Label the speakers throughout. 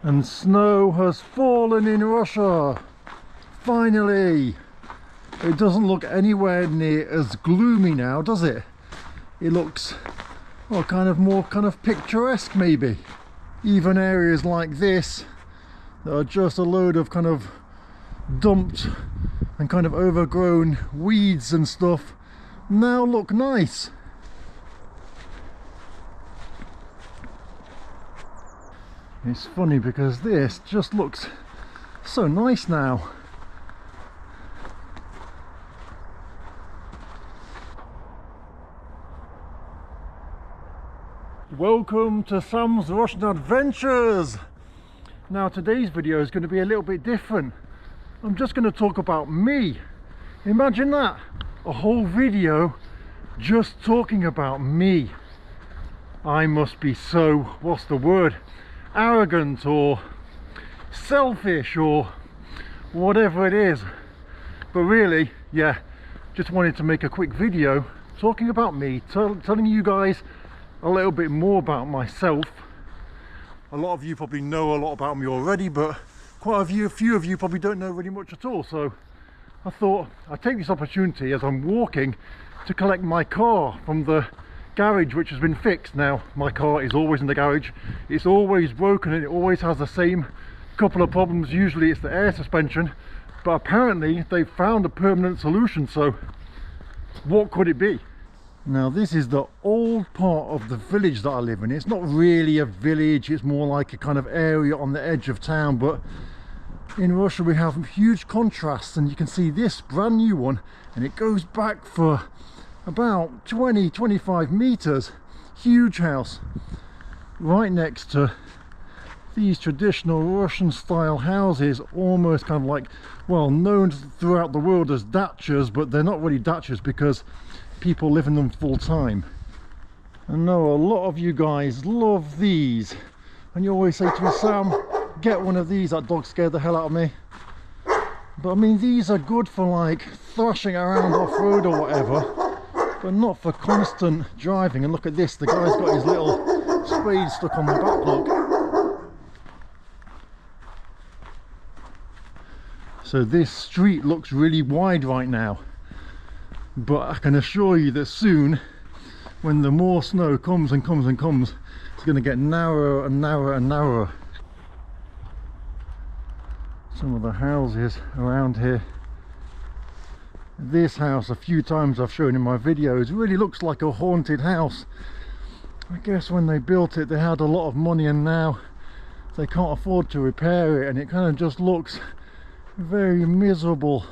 Speaker 1: And snow has fallen in Russia. Finally. It doesn't look anywhere near as gloomy now, does it? It looks, well, more picturesque maybe. Even areas like this that are just a load of kind of dumped and kind of overgrown weeds and stuff now look nice. It's funny because this just looks so nice now. Welcome to Sam's Russian Adventures. Now today's video is going to be a little bit different. I'm just going to talk about me. Imagine that, a whole video just talking about me. I must be so, what's the word, arrogant or selfish or whatever it is, but really, yeah, just wanted to make a quick video talking about me, telling you guys a little bit more about myself. A lot of you probably know a lot about me already, but quite a few of you probably don't know really much at all, so I thought I'd take this opportunity as I'm walking to collect my car from the garage, which has been fixed. Now my car is always in the garage, it's always broken and it always has the same couple of problems. Usually it's the air suspension, but apparently they've found a permanent solution, so what could it be? Now this is the old part of the village that I live in. It's not really a village, it's more like a kind of area on the edge of town, but in Russia we have huge contrasts, and you can see this brand new one and it goes back for about 20-25 meters. Huge house right next to these traditional Russian style houses, almost kind of like, well, known throughout the world as dachas, but they're not really dachas because people live in them full time. I know a lot of you guys love these and you always say to me, Sam, get one of these. That dog scared the hell out of me. But I mean, these are good for like thrashing around off-road or whatever, but not for constant driving. And look at this, the guy's got his little spade stuck on the back, look. So this street looks really wide right now, but I can assure you that soon, when the more snow comes and comes and comes, it's going to get narrower and narrower and narrower. Some of the houses around here. This house, a few times I've shown in my videos, really looks like a haunted house. I guess when they built it they had a lot of money and now they can't afford to repair it, and it kind of just looks very miserable.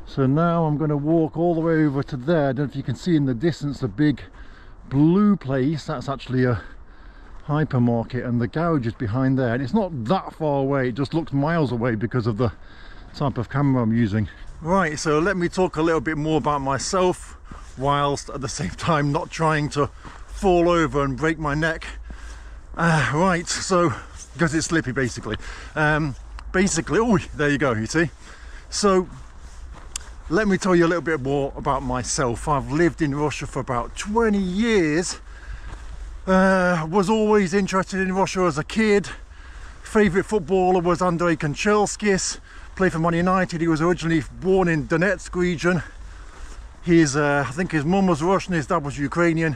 Speaker 1: So now I'm going to walk all the way over to there. I don't know if you can see in the distance a big blue place. That's actually a hypermarket, and the garage is behind there, and it's not that far away, it just looks miles away because of the type of camera I'm using. Right, so let me talk a little bit more about myself whilst at the same time not trying to fall over and break my neck. Right, so because it's slippy basically. Oh, there you go, you see. So let me tell you a little bit more about myself. I've lived in Russia for about 20 years. Was always interested in Russia as a kid. Favourite footballer was Andrei Kanchelskis. Played for Man United. He was originally born in Donetsk region. I think his mum was Russian, his dad was Ukrainian.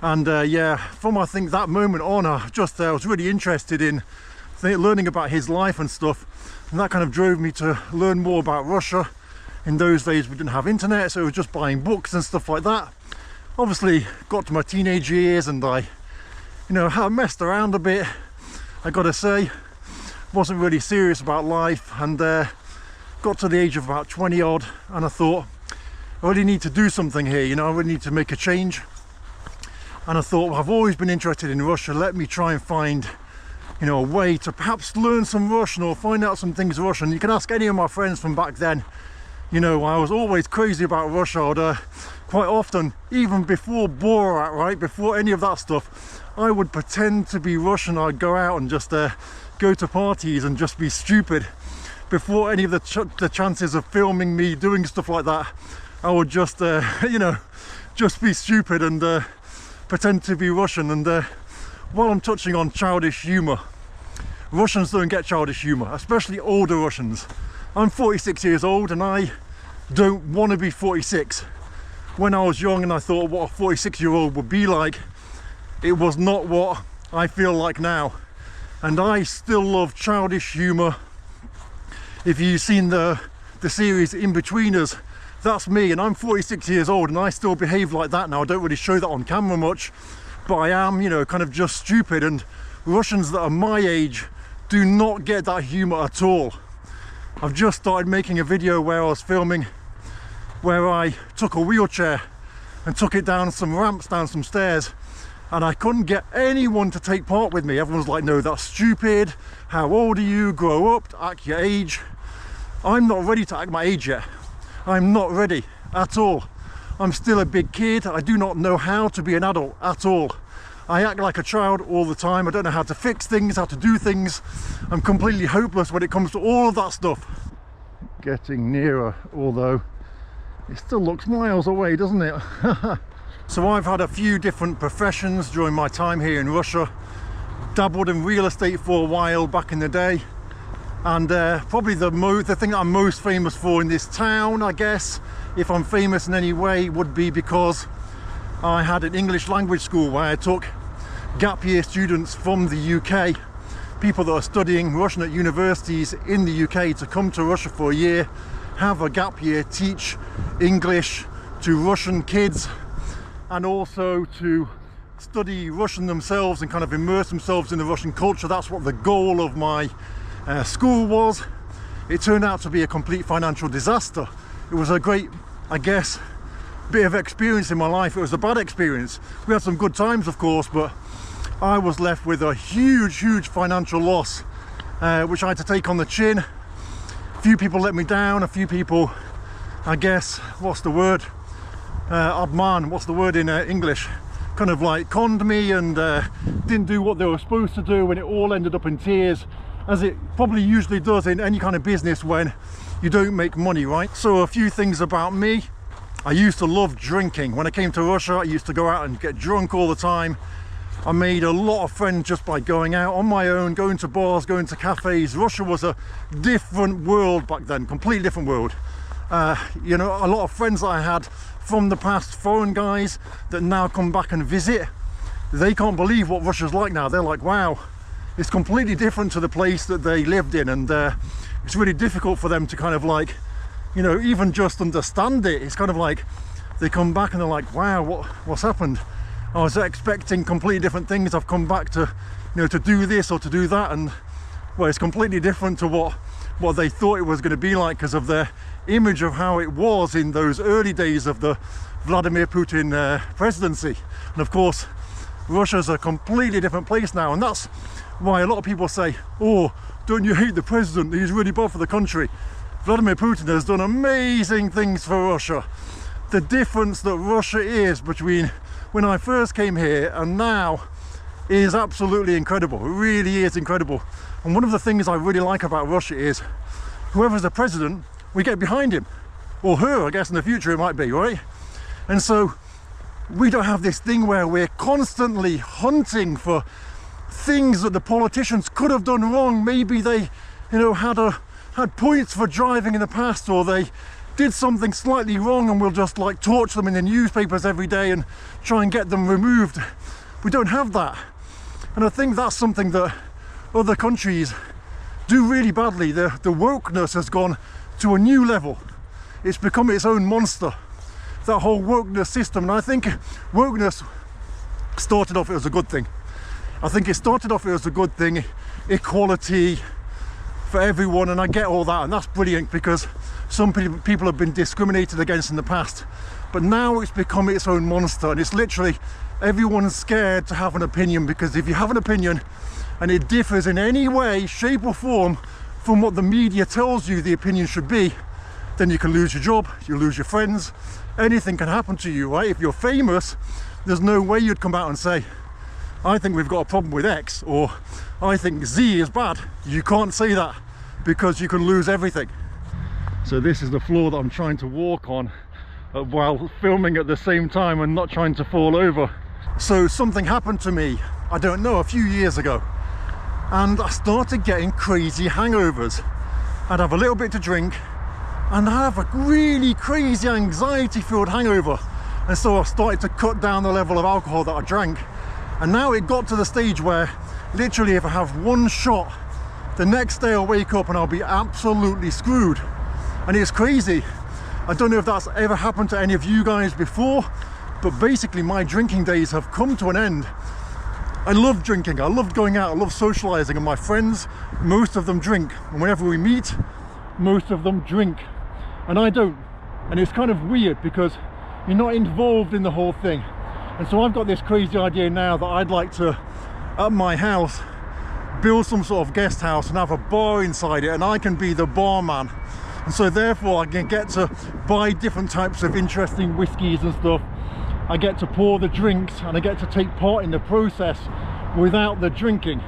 Speaker 1: And yeah, from I think that moment on, I was really interested in learning about his life and stuff. And that kind of drove me to learn more about Russia. In those days we didn't have internet, so it was just buying books and stuff like that. Obviously got to my teenage years and I messed around a bit, I gotta say. Wasn't really serious about life, and got to the age of about 20 odd and I thought I really need to do something here, I really need to make a change. And I thought, well, I've always been interested in Russia, let me try and find a way to perhaps learn some Russian or find out some things Russian. You can ask any of my friends from back then. I was always crazy about Russia. I'd quite often, even before Borat, right, before any of that stuff, I would pretend to be Russian. I'd go out and just go to parties and just be stupid. Before any of the chances of filming me doing stuff like that, I would just just be stupid and pretend to be Russian. And while I'm touching on childish humour, Russians don't get childish humour, especially older Russians. I'm 46 years old and I don't want to be 46. When I was young and I thought what a 46-year-old would be like, it was not what I feel like now. And I still love childish humour. If you've seen the series In-Betweeners, that's me, and I'm 46 years old and I still behave like that now. I don't really show that on camera much, but I am, you know, kind of just stupid, and Russians that are my age do not get that humour at all. I've just started making a video where I was filming where I took a wheelchair and took it down some ramps, down some stairs, and I couldn't get anyone to take part with me. Everyone's like, no, that's stupid, how old are you, grow up, act your age. I'm not ready to act my age yet. I'm not ready at all. I'm still a big kid. I do not know how to be an adult at all. I act like a child all the time. I don't know how to fix things, how to do things. I'm completely hopeless when it comes to all of that stuff. Getting nearer, although it still looks miles away, doesn't it? So I've had a few different professions during my time here in Russia. Dabbled in real estate for a while back in the day. And probably the thing that I'm most famous for in this town, I guess, if I'm famous in any way, would be because I had an English language school where I took gap year students from the UK, people that are studying Russian at universities in the UK, to come to Russia for a year, have a gap year, teach English to Russian kids, and also to study Russian themselves and kind of immerse themselves in the Russian culture. That's what the goal of my school was. It turned out to be a complete financial disaster. It was a great, I guess, bit of experience in my life. It was a bad experience. We had some good times, of course, but I was left with a huge financial loss, which I had to take on the chin. A few people let me down, a few people, I guess, what's the word? Obman, what's the word in English? Kind of like conned me and didn't do what they were supposed to do, and it all ended up in tears, as it probably usually does in any kind of business when you don't make money, right? So a few things about me. I used to love drinking. When I came to Russia, I used to go out and get drunk all the time. I made a lot of friends just by going out on my own, going to bars, going to cafes. Russia was a different world back then, completely different world. You know, a lot of friends that I had from the past, foreign guys that now come back and visit, they can't believe what Russia's like now. They're like, wow, it's completely different to the place that they lived in, and it's really difficult for them to kind of like, you know, even just understand it. It's kind of like they come back and they're like, wow, what's happened? I was expecting completely different things. I've come back to, you know, to do this or to do that, and well, it's completely different to what they thought it was going to be like because of their image of how it was in those early days of the Vladimir Putin presidency. And of course, Russia's a completely different place now, and that's why a lot of people say, oh, don't you hate the president? He's really bad for the country. Vladimir Putin has done amazing things for Russia. The difference that Russia is between when I first came here and now is absolutely incredible. It really is incredible. And one of the things I really like about Russia is whoever's the president, we get behind him, or her, I guess in the future it might be, right? And so we don't have this thing where we're constantly hunting for things that the politicians could have done wrong. Maybe they, you know, had points for driving in the past, or they did something slightly wrong, and we'll just like torch them in the newspapers every day and try and get them removed. We don't have that, and I think that's something that other countries do really badly. The wokeness has gone to a new level. It's become its own monster, that whole wokeness system. And I think wokeness started off as a good thing. I think it started off as a good thing, equality for everyone, and I get all that, and that's brilliant because some people have been discriminated against in the past, but now it's become its own monster, and it's literally everyone's scared to have an opinion, because if you have an opinion and it differs in any way, shape or form from what the media tells you the opinion should be, then you can lose your job, you lose your friends, anything can happen to you, right? If you're famous, there's no way you'd come out and say, I think we've got a problem with X, or I think Z is bad. You can't say that because you can lose everything. So this is the floor that I'm trying to walk on while filming at the same time and not trying to fall over. So something happened to me, I don't know, a few years ago. and I started getting crazy hangovers. I'd have a little bit to drink and I'd have a really crazy anxiety-filled hangover. And so I started to cut down the level of alcohol that I drank. And now it got to the stage where literally if I have one shot, the next day I'll wake up and I'll be absolutely screwed. And it's crazy. I don't know if that's ever happened to any of you guys before, but basically my drinking days have come to an end. I love drinking, I love going out, I love socializing, and my friends, most of them drink. And whenever we meet, most of them drink. And I don't. And it's kind of weird because you're not involved in the whole thing. And so I've got this crazy idea now that I'd like to, at my house, build some sort of guest house and have a bar inside it, and I can be the barman. And so therefore I can get to buy different types of interesting whiskies and stuff. I get to pour the drinks and I get to take part in the process without the drinking.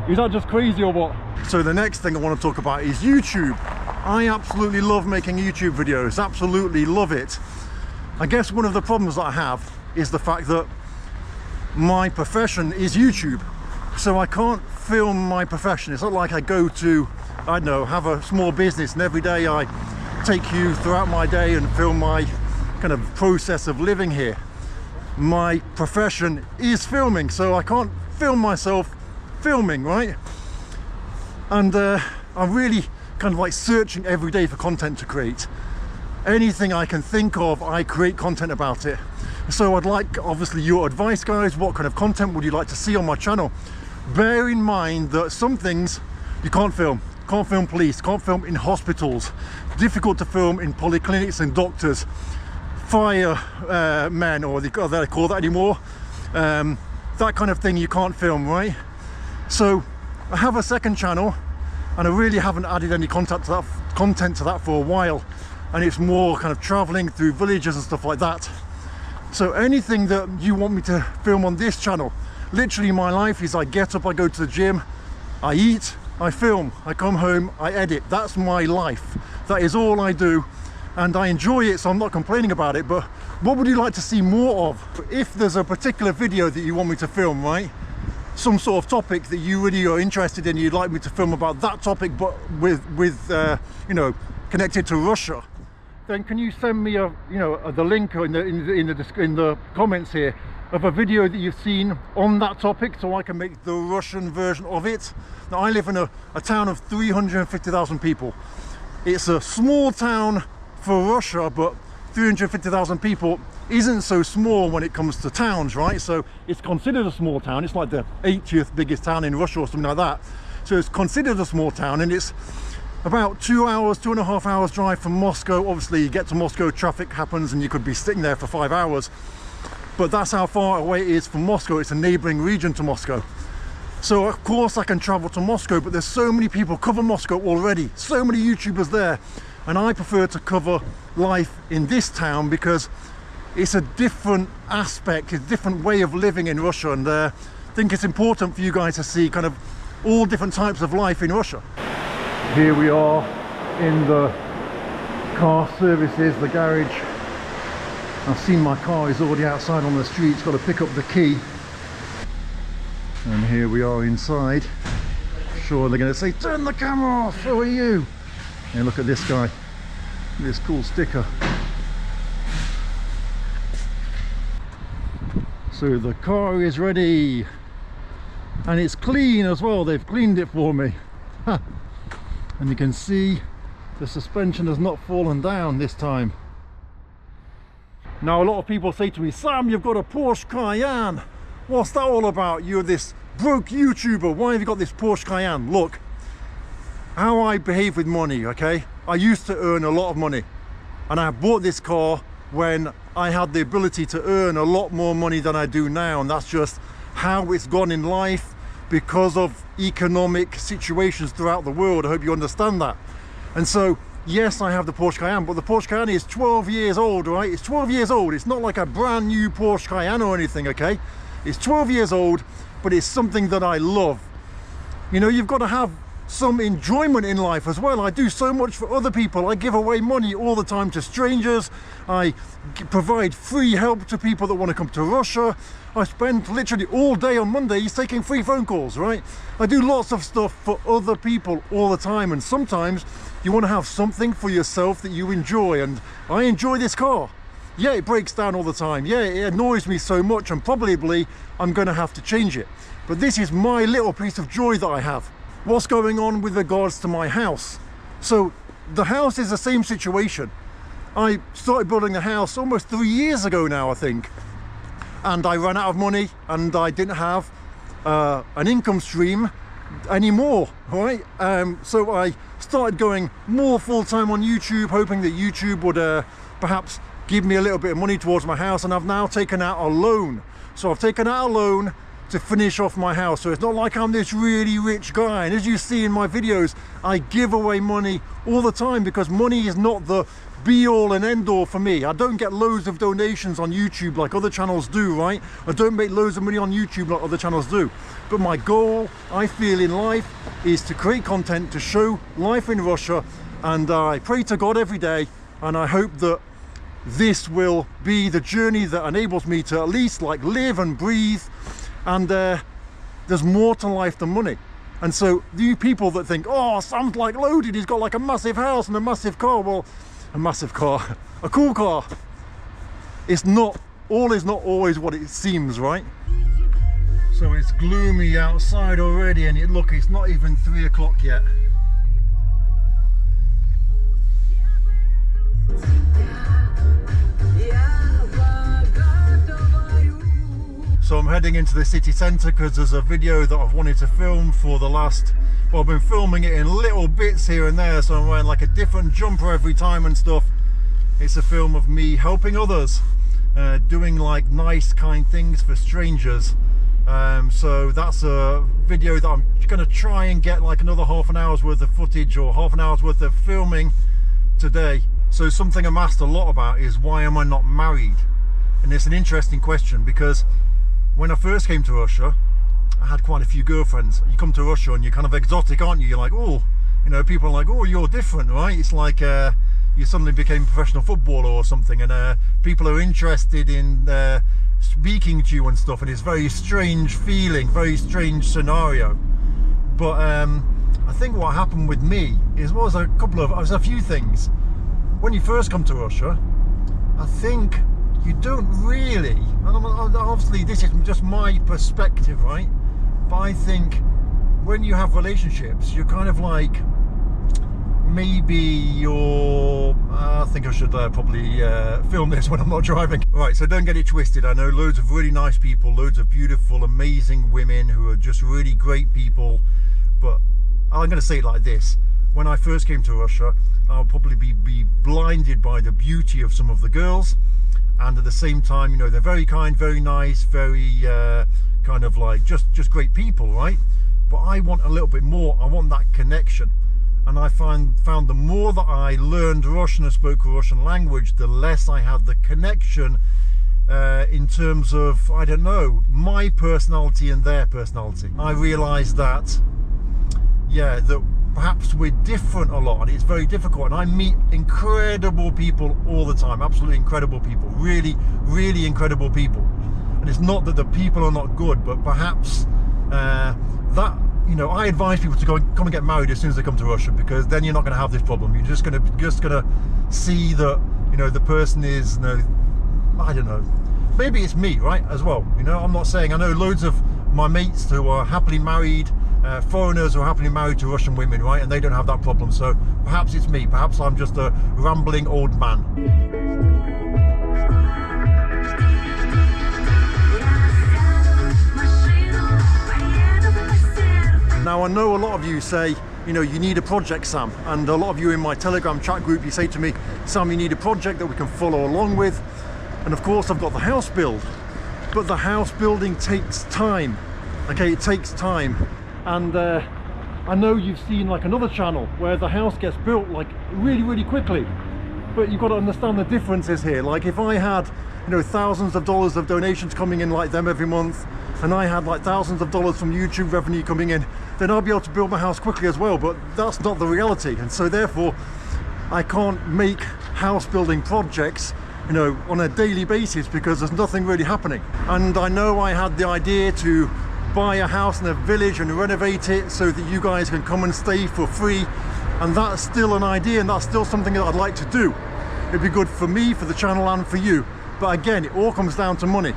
Speaker 1: Is that just crazy or what? So the next thing I want to talk about is YouTube. I absolutely love making YouTube videos, absolutely love it. I guess one of the problems that I have is the fact that my profession is YouTube. So I can't film my profession. It's not like I go to, I don't know, have a small business and every day I take you throughout my day and film my kind of process of living here. My profession is filming, so I can't film myself filming, right? And I'm really kind of like searching every day for content to create. Anything I can think of, I create content about it. So I'd like, obviously, your advice, guys. What kind of content would you like to see on my channel? Bear in mind that some things you can't film. Can't film police, can't film in hospitals. Difficult to film in polyclinics and doctors. Firemen, or they call that anymore. That kind of thing you can't film, right? So I have a second channel and I really haven't added any content to that for a while. And it's more kind of traveling through villages and stuff like that. So anything that you want me to film on this channel, literally my life is I get up, I go to the gym, I eat, I film, I come home, I edit. That's my life. That is all I do. And I enjoy it, so I'm not complaining about it. But what would you like to see more of? If there's a particular video that you want me to film, right? Some sort of topic that you really are interested in, you'd like me to film about that topic, but with you know, connected to Russia, then can you send me the link in the comments here of a video that you've seen on that topic, so I can make the Russian version of it. Now I live in a town of 350,000 people. It's a small town for Russia, but 350,000 people isn't so small when it comes to towns, right? So it's considered a small town. It's like the 80th biggest town in Russia or something like that. So it's considered a small town, and it's about 2.5 hours drive from Moscow. Obviously you get to Moscow, traffic happens and you could be sitting there for 5 hours, but that's how far away it is from Moscow. It's a neighboring region to Moscow. So of course I can travel to Moscow, but there's so many people cover Moscow already, so many YouTubers there. And I prefer to cover life in this town because it's a different aspect, a different way of living in Russia, and I think it's important for you guys to see kind of all different types of life in Russia. Here we are in the car services, the garage. I've seen my car is already outside on the street, it's got to pick up the key. And here we are inside. Sure, they're going to say, turn the camera off, so are you. And look at this guy, this cool sticker. So the car is ready, and it's clean as well. They've cleaned it for me. And you can see the suspension has not fallen down this time. Now a lot of people say to me, Sam, you've got a Porsche Cayenne. What's that all about? You're this broke YouTuber. Why have you got this Porsche Cayenne? Look, how I behave with money, okay? I used to earn a lot of money, and I bought this car when I had the ability to earn a lot more money than I do now, and that's just how it's gone in life because of economic situations throughout the world. I hope you understand that. And so yes, I have the Porsche Cayenne, but the Porsche Cayenne is 12 years old, right? It's 12 years old. It's not like a brand new Porsche Cayenne or anything, okay? It's 12 years old, but it's something that I love. You know, you've got to have some enjoyment in life as well. I do so much for other people. I give away money all the time to strangers. I provide free help to people that want to come to Russia. I spend literally all day on Mondays taking free phone calls, right? I do lots of stuff for other people all the time, and sometimes you want to have something for yourself that you enjoy, and I enjoy this car. Yeah, it breaks down all the time. Yeah, it annoys me so much, and probably I'm going to have to change it. But this is my little piece of joy that I have. What's going on with regards to my house? So the house is the same situation. I started building the house almost 3 years ago now, I think. And I ran out of money, and I didn't have an income stream anymore, right? So I started going more full-time on YouTube, hoping that YouTube would perhaps give me a little bit of money towards my house, and I've now taken out a loan. So I've taken out a loan to finish off my house. So it's not like I'm this really rich guy, and as you see in my videos, I give away money all the time because money is not the be all and end all for me. I don't get loads of donations on YouTube like other channels do, right? I don't make loads of money on YouTube like other channels do. But my goal, I feel, in life is to create content to show life in Russia, and I pray to God every day, and I hope that this will be the journey that enables me to at least like live and breathe, and there's more to life than money. And so you people that think, oh, Sam's like loaded, he's got like a massive house and a massive car. Well, a massive car, a cool car. It's not, all is not always what it seems, right? So it's gloomy outside already, and look, it's not even 3 o'clock yet. So I'm heading into the city centre because there's a video that I've wanted to film for the last, well, I've been filming it in little bits here and there, so I'm wearing like a different jumper every time and stuff. It's a film of me helping others, doing like nice kind things for strangers. So that's a video that I'm going to try and get like another half an hour's worth of footage or half an hour's worth of filming today. So something I'm asked a lot about is, why am I not married? And it's an interesting question because when I first came to Russia, I had quite a few girlfriends. You come to Russia and you're kind of exotic, aren't you? You're like, oh, you know, people are like, oh, you're different, right? It's like you suddenly became a professional footballer or something, and people are interested in speaking to you and stuff, and it's a very strange feeling, very strange scenario. But I think what happened with me was a few things. When you first come to Russia, I think you don't really, and obviously this is just my perspective, right? But I think when you have relationships, you're kind of like, maybe you're, I think I should probably film this when I'm not driving. Right, so don't get it twisted. I know loads of really nice people, loads of beautiful, amazing women who are just really great people, but I'm going to say it like this. When I first came to Russia, I'll probably be blinded by the beauty of some of the girls, and at the same time, you know, they're very kind, very nice, very kind of like just great people, right? But I want a little bit more. I want that connection, and I found the more that I learned Russian and spoke Russian language, the less I had the connection in terms of, I don't know, my personality and their personality. I realized that, yeah, that perhaps we're different a lot, and it's very difficult, and I meet incredible people all the time, absolutely incredible people, really, really incredible people. And it's not that the people are not good, but perhaps that, you know, I advise people to come and get married as soon as they come to Russia, because then you're not going to have this problem. You're just gonna see that, you know, the person is, you know, I don't know, maybe it's me, right, as well. You know, I'm not saying, I know loads of my mates who are happily married, foreigners who are happily married to Russian women, right, and they don't have that problem. So perhaps it's me, perhaps I'm just a rambling old man. Now I know a lot of you say, you know, you need a project, Sam, and a lot of you in my Telegram chat group, you say to me, Sam, you need a project that we can follow along with. And of course I've got the house build, but the house building takes time. Okay, it takes time. And I know you've seen like another channel where the house gets built like really, really quickly, but you've got to understand the differences here. Like if I had you know, thousands of dollars of donations coming in like them every month, and I had like thousands of dollars from YouTube revenue coming in, then I'll be able to build my house quickly as well. But that's not the reality, and so therefore I can't make house building projects, you know, on a daily basis because there's nothing really happening. And I know I had the idea to buy a house in a village and renovate it so that you guys can come and stay for free, and that's still an idea, and that's still something that I'd like to do. It'd be good for me, for the channel, and for you. But again, it all comes down to money.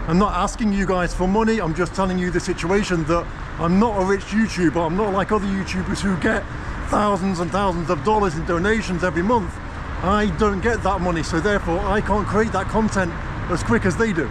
Speaker 1: I'm not asking you guys for money, I'm just telling you the situation that I'm not a rich YouTuber. I'm not like other YouTubers who get thousands and thousands of dollars in donations every month. I don't get that money, so therefore I can't create that content as quick as they do.